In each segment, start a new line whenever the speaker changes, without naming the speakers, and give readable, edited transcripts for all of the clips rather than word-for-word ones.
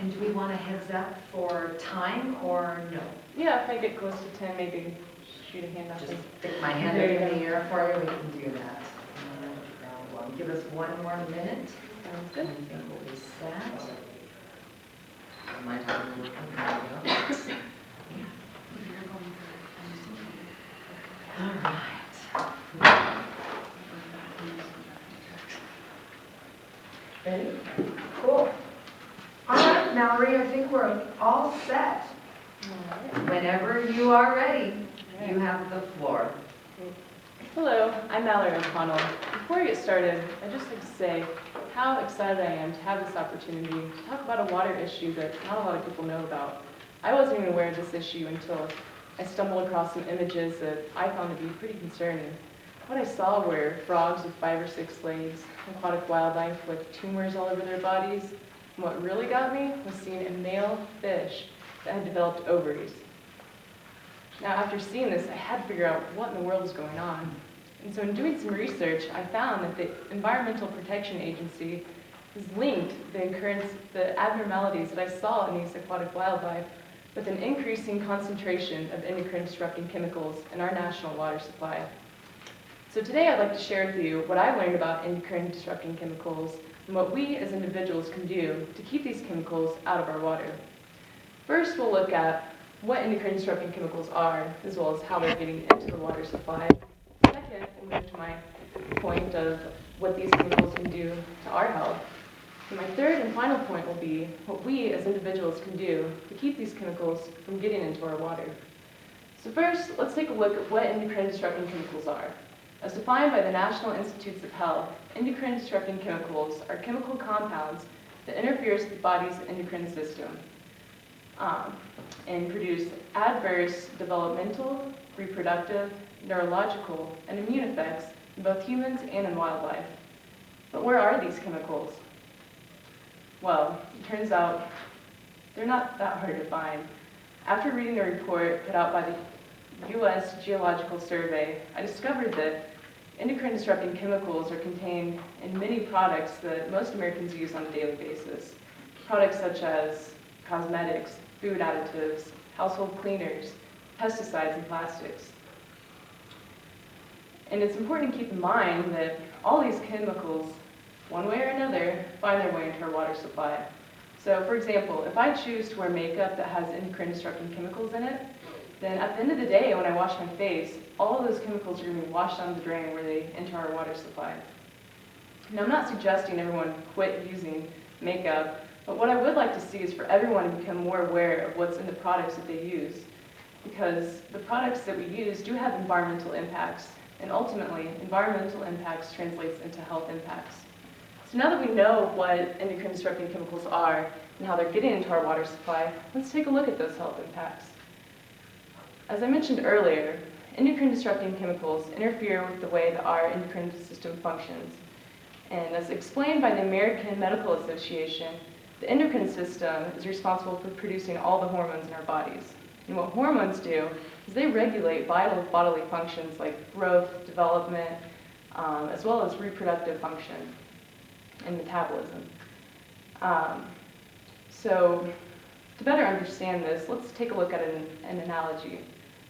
And do we want a heads up for time or no?
Yeah, if I get close to 10, maybe shoot a hand up.
Just stick my hand up in the air for you, we can do that. Well, give us one more minute.
Sounds good.
I think we'll be set. My time is working. All right. Ready? Cool. All right, Mallory, I think we're all set. Whenever you are ready, you have the floor.
Hello, I'm Mallory O'Connell. Before we get started, I'd just like to say how excited I am to have this opportunity to talk about a water issue that not a lot of people know about. I wasn't even aware of this issue until I stumbled across some images that I found to be pretty concerning. What I saw were frogs with 5 or 6 legs, aquatic wildlife with tumors all over their bodies, and what really got me was seeing a male fish that had developed ovaries. Now, after seeing this, I had to figure out what in the world was going on. And so in doing some research, I found that the Environmental Protection Agency has linked the abnormalities that I saw in these aquatic wildlife with an increasing concentration of endocrine-disrupting chemicals in our national water supply. So today I'd like to share with you what I've learned about endocrine-disrupting chemicals and what we as individuals can do to keep these chemicals out of our water. First, we'll look at what endocrine-disrupting chemicals are, as well as how they're getting into the water supply. Second, we'll move to my point of what these chemicals can do to our health. And my third and final point will be what we as individuals can do to keep these chemicals from getting into our water. So first, let's take a look at what endocrine-disrupting chemicals are. As defined by the National Institutes of Health, endocrine-disrupting chemicals are chemical compounds that interferes with the body's endocrine system and produce adverse developmental, reproductive, neurological, and immune effects in both humans and in wildlife. But where are these chemicals? Well, it turns out they're not that hard to find. After reading a report put out by the U.S. Geological Survey, I discovered that endocrine-disrupting chemicals are contained in many products that most Americans use on a daily basis. Products such as cosmetics, food additives, household cleaners, pesticides, and plastics. And it's important to keep in mind that all these chemicals, one way or another, find their way into our water supply. So for example, if I choose to wear makeup that has endocrine-disrupting chemicals in it, then at the end of the day, when I wash my face, all of those chemicals are going to be washed down the drain where they enter our water supply. Now, I'm not suggesting everyone quit using makeup, but what I would like to see is for everyone to become more aware of what's in the products that they use, because the products that we use do have environmental impacts, and ultimately, environmental impacts translates into health impacts. So now that we know what endocrine-disrupting chemicals are and how they're getting into our water supply, let's take a look at those health impacts. As I mentioned earlier, endocrine-disrupting chemicals interfere with the way that our endocrine system functions. And as explained by the American Medical Association, the endocrine system is responsible for producing all the hormones in our bodies. And what hormones do is they regulate vital bodily functions like growth, development, as well as reproductive function and metabolism. So to better understand this, let's take a look at an analogy.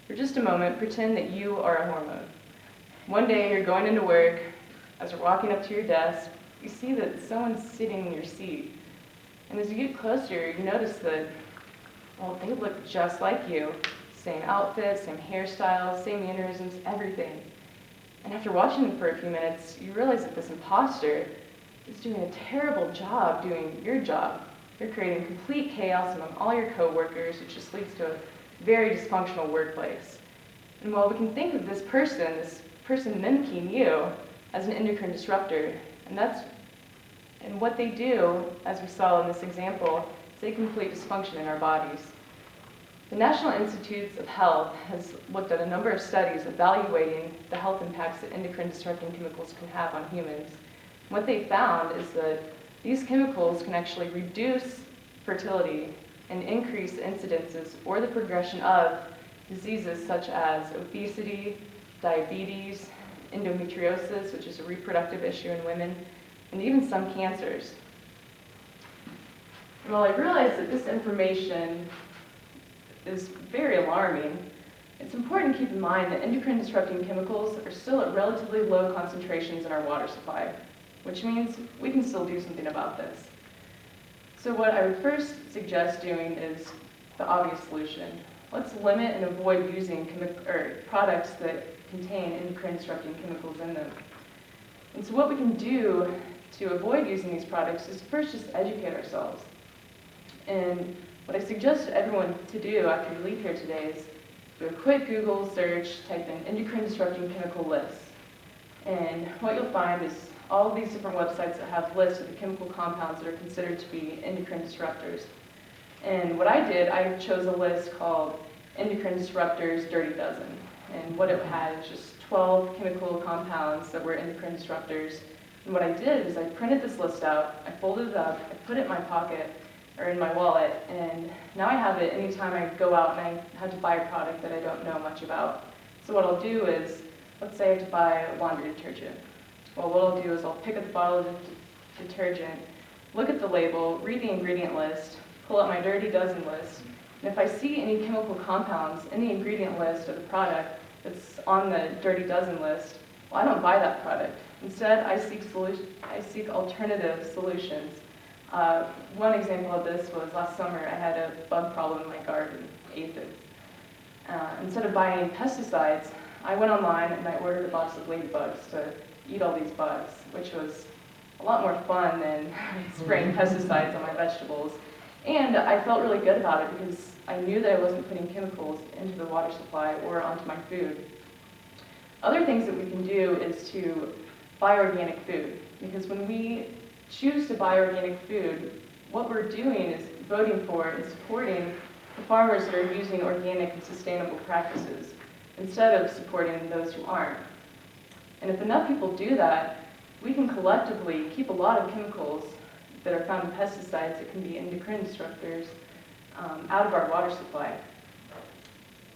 For just a moment, pretend that you are a hormone. One day you're going into work. As you're walking up to your desk, you see that someone's sitting in your seat. And as you get closer, you notice that, well, they look just like you. Same outfit, same hairstyle, same mannerisms, everything. And after watching them for a few minutes, you realize that this imposter is doing a terrible job doing your job. You're creating complete chaos among all your coworkers, which just leads to a very dysfunctional workplace. And while we can think of this person mimicking you as an endocrine disruptor, and what they do, as we saw in this example, is they complete dysfunction in our bodies. The National Institutes of Health has looked at a number of studies evaluating the health impacts that endocrine disrupting chemicals can have on humans. What they found is that these chemicals can actually reduce fertility and increase incidences or the progression of diseases such as obesity, diabetes, endometriosis, which is a reproductive issue in women, and even some cancers. And while I realize that this information is very alarming, it's important to keep in mind that endocrine disrupting chemicals are still at relatively low concentrations in our water supply, which means we can still do something about this. So what I would first suggest doing is the obvious solution. Let's limit and avoid using products that contain endocrine disrupting chemicals in them. And so what we can do to avoid using these products is first just educate ourselves. And what I suggest everyone to do after you leave here today is do a quick Google search, type in endocrine disrupting chemical lists. And what you'll find is all of these different websites that have lists of the chemical compounds that are considered to be endocrine disruptors. And what I did, I chose a list called Endocrine Disruptors Dirty Dozen. And what it had is just 12 chemical compounds that were endocrine disruptors. And what I did is I printed this list out, I folded it up, I put it in my pocket, or in my wallet, and now I have it anytime I go out and I have to buy a product that I don't know much about. So what I'll do is, let's say I have to buy laundry detergent. Well, what I'll do is I'll pick up the bottle of detergent, look at the label, read the ingredient list, pull out my Dirty Dozen list, and if I see any chemical compounds in the ingredient list of the product that's on the Dirty Dozen list, well, I don't buy that product. Instead, I seek alternative solutions. One example of this was last summer I had a bug problem in my garden, aphids. Instead of buying pesticides, I went online and I ordered a box of ladybugs to eat all these bugs, which was a lot more fun than spraying pesticides on my vegetables. And I felt really good about it because I knew that I wasn't putting chemicals into the water supply or onto my food. Other things that we can do is to buy organic food, because when we choose to buy organic food, what we're doing is voting for and supporting the farmers that are using organic and sustainable practices, instead of supporting those who aren't. And if enough people do that, we can collectively keep a lot of chemicals that are found in pesticides that can be endocrine disruptors out of our water supply.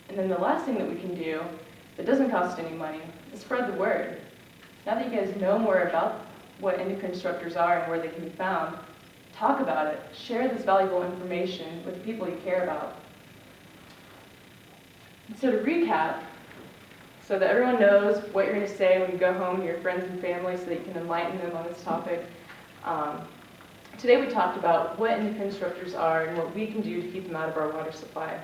And then the last thing that we can do that doesn't cost any money is spread the word. Now that you guys know more about what endocrine disruptors are and where they can be found, talk about it. Share this valuable information with the people you care about. And so to recap, so that everyone knows what you're going to say when you go home to your friends and family so that you can enlighten them on this topic. Today we talked about what endocrine disruptors are and what we can do to keep them out of our water supply.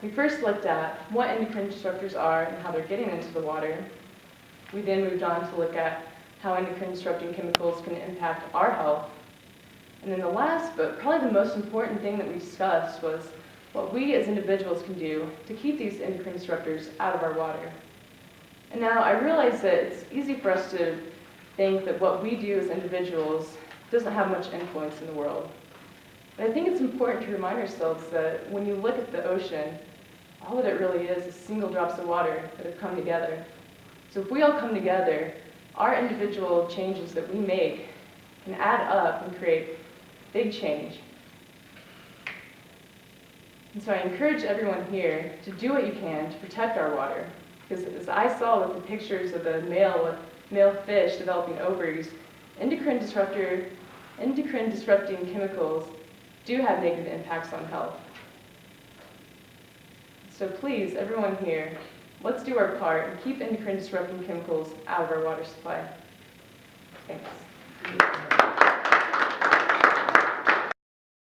We first looked at what endocrine disruptors are and how they're getting into the water. We then moved on to look at how endocrine disrupting chemicals can impact our health. And then the last, but probably the most important thing that we discussed was what we as individuals can do to keep these endocrine disruptors out of our water. And now I realize that it's easy for us to think that what we do as individuals doesn't have much influence in the world. But I think it's important to remind ourselves that when you look at the ocean, all that it really is single drops of water that have come together. So if we all come together, our individual changes that we make can add up and create big change. And so I encourage everyone here to do what you can to protect our water. Because as I saw with the pictures of the male fish developing ovaries, endocrine disrupting chemicals do have negative impacts on health. So please, everyone here, let's do our part and keep endocrine disrupting chemicals out of our water supply. Thanks.